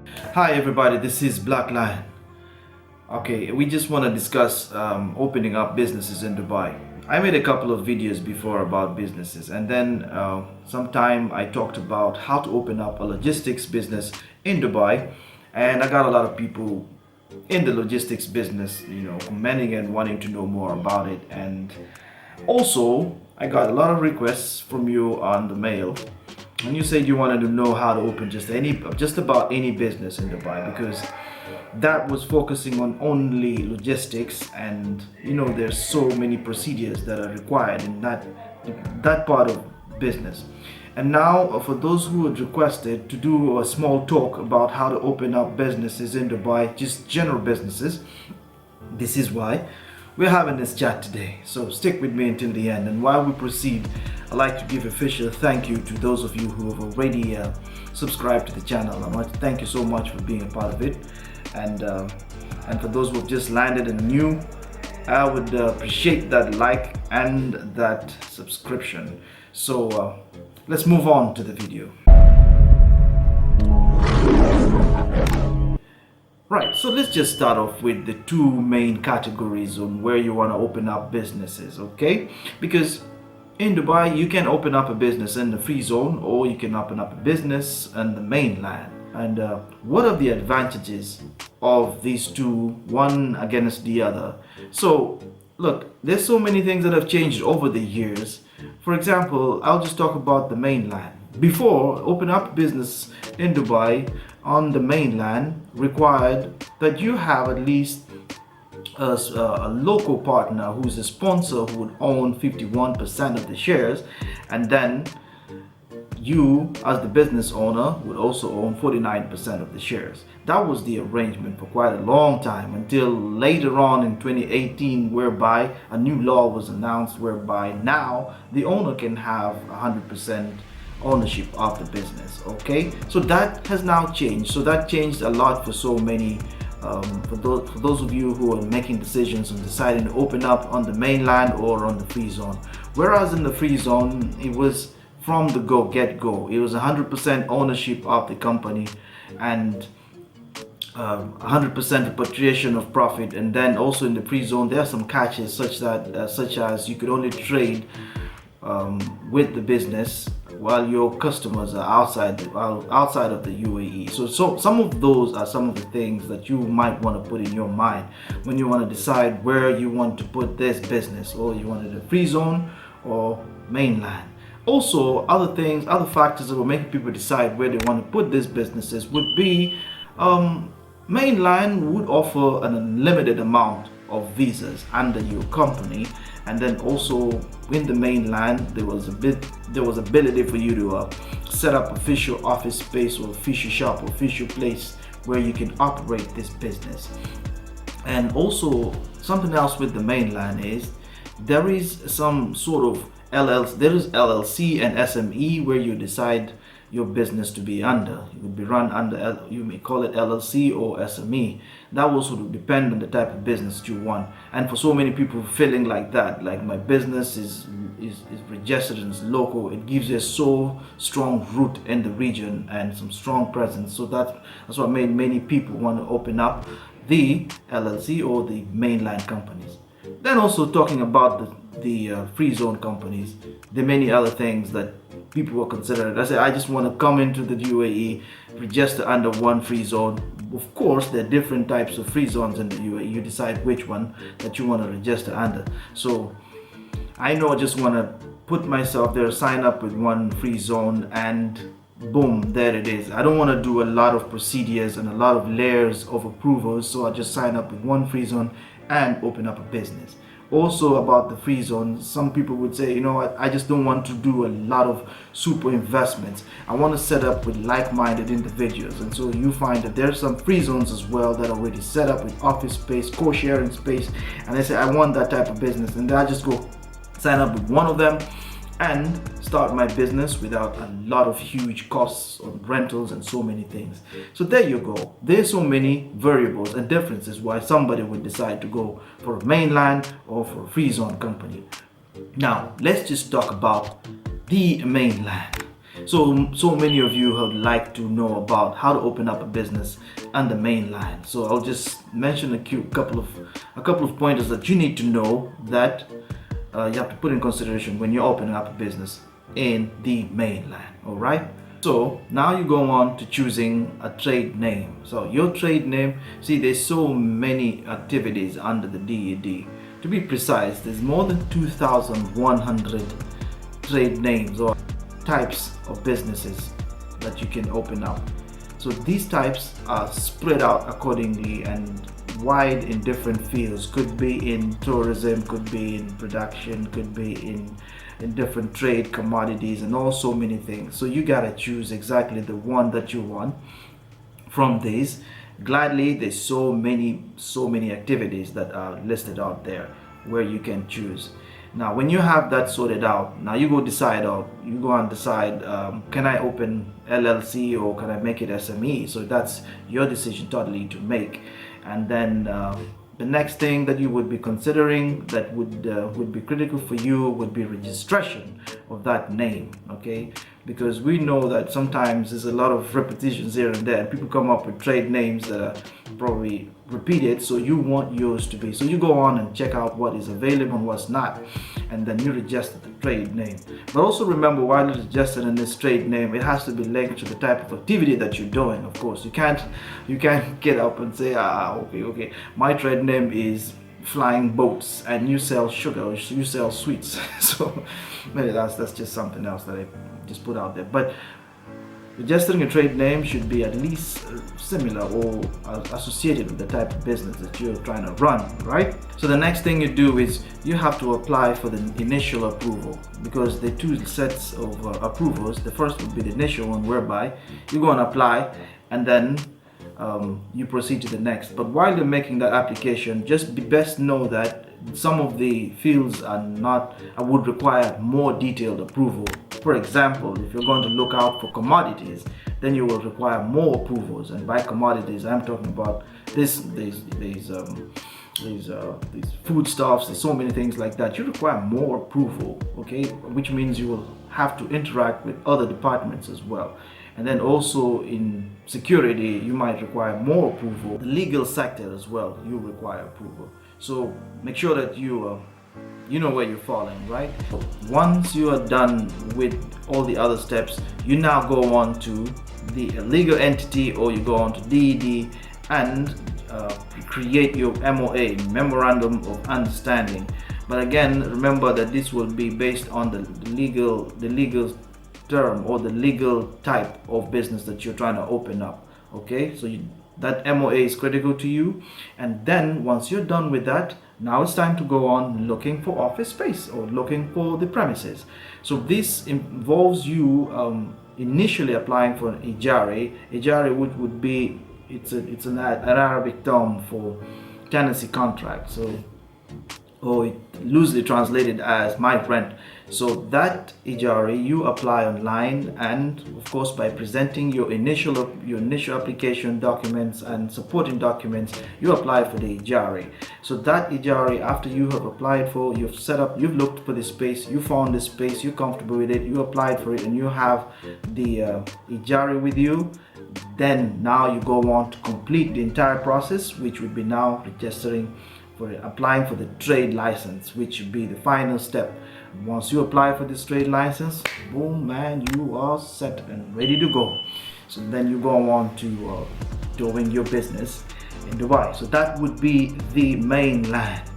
Hi everybody, this is Black Lion. Okay, we just want to discuss opening up businesses in Dubai. I made a couple of videos before about businesses, and then sometime I talked about how to open up a logistics business in Dubai, and I got a lot of people in the logistics business, commenting and wanting to know more about it. And also, I got a lot of requests from you on the mail, and you said you wanted to know how to open just about any business in Dubai, because that was focusing on only logistics, and there's so many procedures that are required in that part of business. And now, for those who had requested to do a small talk about how to open up businesses in Dubai, just general businesses, this is why we're having this chat today. So stick with me until the end. And while we proceed, I'd like to give official thank you to those of you who have already subscribed to the channel. I want to thank you so much for being a part of it. And for those who have just landed and new, I would appreciate that like and that subscription. So let's move on to the video. Right, so let's just start off with the two main categories on where you want to open up businesses, okay? Because in Dubai, you can open up a business in the free zone, or you can open up a business in the mainland. And what are the advantages of these two, one against the other? So, look, there's so many things that have changed over the years. For example, I'll just talk about the mainland. Before, open up business in Dubai on the mainland required that you have at least a local partner who's a sponsor who would own 51% of the shares, and then you as the business owner would also own 49% of the shares. That was the arrangement for quite a long time, until later on in 2018, whereby a new law was announced whereby now the owner can have 100% ownership of the business. Okay, so that has now changed. So that changed a lot for so many for those of you who are making decisions on deciding to open up on the mainland or on the free zone. Whereas in the free zone, it was from the get-go, it was 100% ownership of the company, and 100% repatriation of profit. And then also in the free zone, there are some catches such as you could only trade with the business while your customers are outside of the UAE. So some of those are some of the things that you might want to put in your mind when you want to decide where you want to put this business, or you want it a free zone or mainland. Also, other factors that will make people decide where they want to put these businesses would be mainland would offer an unlimited amount of visas under your company, and then also in the mainland there was ability for you to set up official office space or official shop or official place where you can operate this business. And also something else with the mainland is there is some sort of LLC and SME where you decide your business to be under. It would be run under, you may call it LLC or SME. That will sort of depend on the type of business you want. And for so many people feeling like that, like my business is registered and is local, it gives you a so strong root in the region and some strong presence. So that's what made many people want to open up the LLC or the mainland companies. Then also talking about the free zone companies, there are many other things that people will consider. I say I just want to come into the UAE, register under one free zone. Of course, there are different types of free zones in the UAE. You decide which one that you want to register under. So I know I just want to put myself there, sign up with one free zone, and boom, there it is. I don't want to do a lot of procedures and a lot of layers of approvals, so I just sign up with one free zone and open up a business. Also about the free zone, some people would say, you know what, I just don't want to do a lot of super investments. I want to set up with like-minded individuals. And so you find that there's some free zones as well that are already set up with office space, co-sharing space, and they say I want that type of business, and I just go sign up with one of them and start my business without a lot of huge costs on rentals and so many things. So there you go. There's so many variables and differences why somebody would decide to go for a mainland or for a free zone company. Now let's just talk about the mainland. So many of you would like to know about how to open up a business on the mainland. So I'll just mention a couple of pointers that you need to know that you have to put in consideration when you're opening up a business in the mainland. All right. So now you go on to choosing a trade name. So your trade name, see, there's so many activities under the DED. To be precise, there's more than 2,100 trade names or types of businesses that you can open up. So these types are spread out accordingly and wide in different fields. Could be in tourism, could be in production, could be in different trade commodities, and also many things. So you gotta choose exactly the one that you want from these. Gladly, there's so many activities that are listed out there where you can choose. Now when you have that sorted out, now you go and decide, can I open LLC or can I make it SME? So that's your decision totally to make. And then the next thing that you would be considering that would be critical for you would be registration of that name. Okay, because we know that sometimes there's a lot of repetitions here and there. People come up with trade names that are probably repeated, so you want yours to be. So you go on and check out what is available and what's not, and then you register the trade name. But also remember, while it's registered in this trade name, it has to be linked to the type of activity that you're doing. Of course, you can't get up and say, okay, my trade name is flying boats and you sell sugar or you sell sweets. So maybe that's just something else that I just put out there. But registering a trade name should be at least similar or associated with the type of business that you're trying to run, right? So the next thing you do is you have to apply for the initial approval, because the two sets of approvals. The first would be the initial one, whereby you go and apply and then you proceed to the next. But while you're making that application, just be best know that some of the fields would require more detailed approval. For example, if you're going to look out for commodities, then you will require more approvals. And by commodities, I'm talking about these foodstuffs. There's so many things like that. You require more approval, okay? Which means you will have to interact with other departments as well. And then also in security, you might require more approval. The legal sector as well, you require approval. So make sure that you know where you're falling, right? Once you are done with all the other steps, you now go on to the legal entity, or you go on to DED and create your MOA, Memorandum of Understanding. But again, remember that this will be based on the legal term or the legal type of business that you're trying to open up. Okay, so that MOA is critical to you. And then once you're done with that, now it's time to go on looking for office space or looking for the premises. So this involves you initially applying for an ijari. Ijari would be, it's an Arabic term for tenancy contract. So, or it loosely translated as my rent. So that ijari you apply online, and of course by presenting your initial application documents and supporting documents, you apply for the ijari. So that ijari, after you have applied for, you've looked for the space, you found the space, you're comfortable with it, you applied for it, and you have the ijari with you, then now you go on to complete the entire process, which would be now registering for applying for the trade license, which would be the final step. Once you apply for this trade license, boom, man, you are set and ready to go. So then you go on to doing your business in Dubai. So that would be the mainland,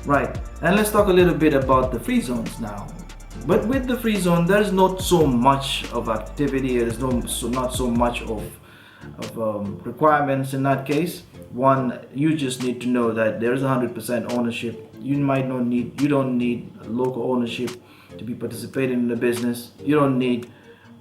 right? And let's talk a little bit about the free zones now. But with the free zone, there's not so much of activity. There's not so much of requirements in that case. One, you just need to know that there's 100% ownership. You don't need local ownership to be participating in the business. You don't need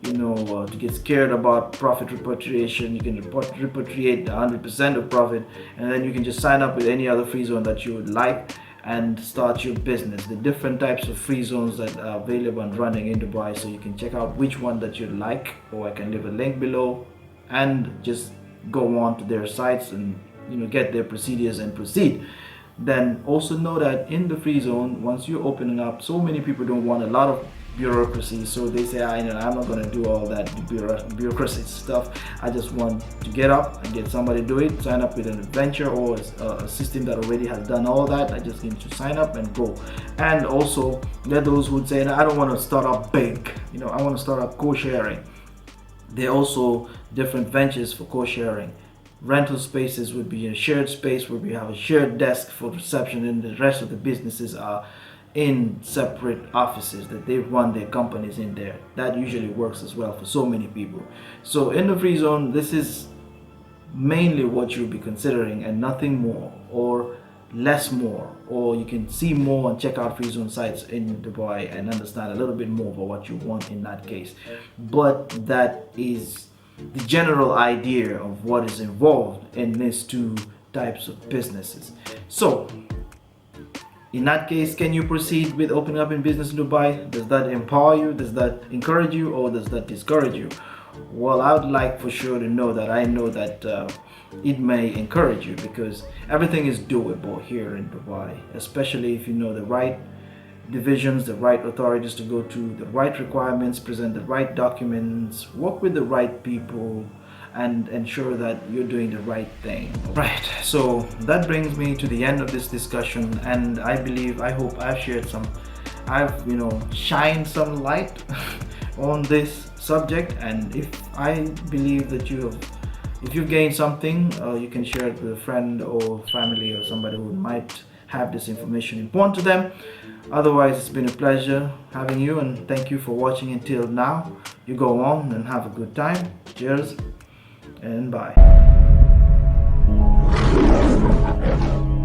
to get scared about profit repatriation. You can repatriate 100% of profit, and then you can just sign up with any other free zone that you would like and start your business. The different types of free zones that are available and running in Dubai, so you can check out which one that you'd like, or I can leave a link below and just go on to their sites and get their procedures and proceed. Then also know that in the free zone, once you're opening up, so many people don't want a lot of bureaucracy. So they say, I'm not going to do all that bureaucracy stuff. I just want to get up and get somebody to do it, sign up with an adventure or a system that already has done all that. I just need to sign up and go. And also there are those who would say, I don't want to start up big, I want to start up co-sharing. There are also different ventures for co-sharing. Rental spaces would be a shared space where we have a shared desk for reception, and the rest of the businesses are in separate offices that they run their companies in there. That usually works as well for so many people. So in the free zone, this is mainly what you'll be considering, and nothing more or less more, or you can see more and check out free zone sites in Dubai and understand a little bit more about what you want in that case. But that is the general idea of what is involved in these two types of businesses. So in that case, can you proceed with opening up in business in Dubai? Does that empower you? Does that encourage you, or does that discourage you? Well, I would like for sure to know that. I know that it may encourage you, because everything is doable here in Dubai, especially if you know the right divisions, the right authorities to go to, the right requirements, present the right documents, work with the right people, and ensure that you're doing the right thing. Right, so that brings me to the end of this discussion, and I hope I've shared I've shined some light on this subject. And if I believe that if you've gained something, you can share it with a friend or family or somebody who might have this information important to them. Otherwise, it's been a pleasure having you, and thank you for watching until now. You go on and have a good time. Cheers and bye.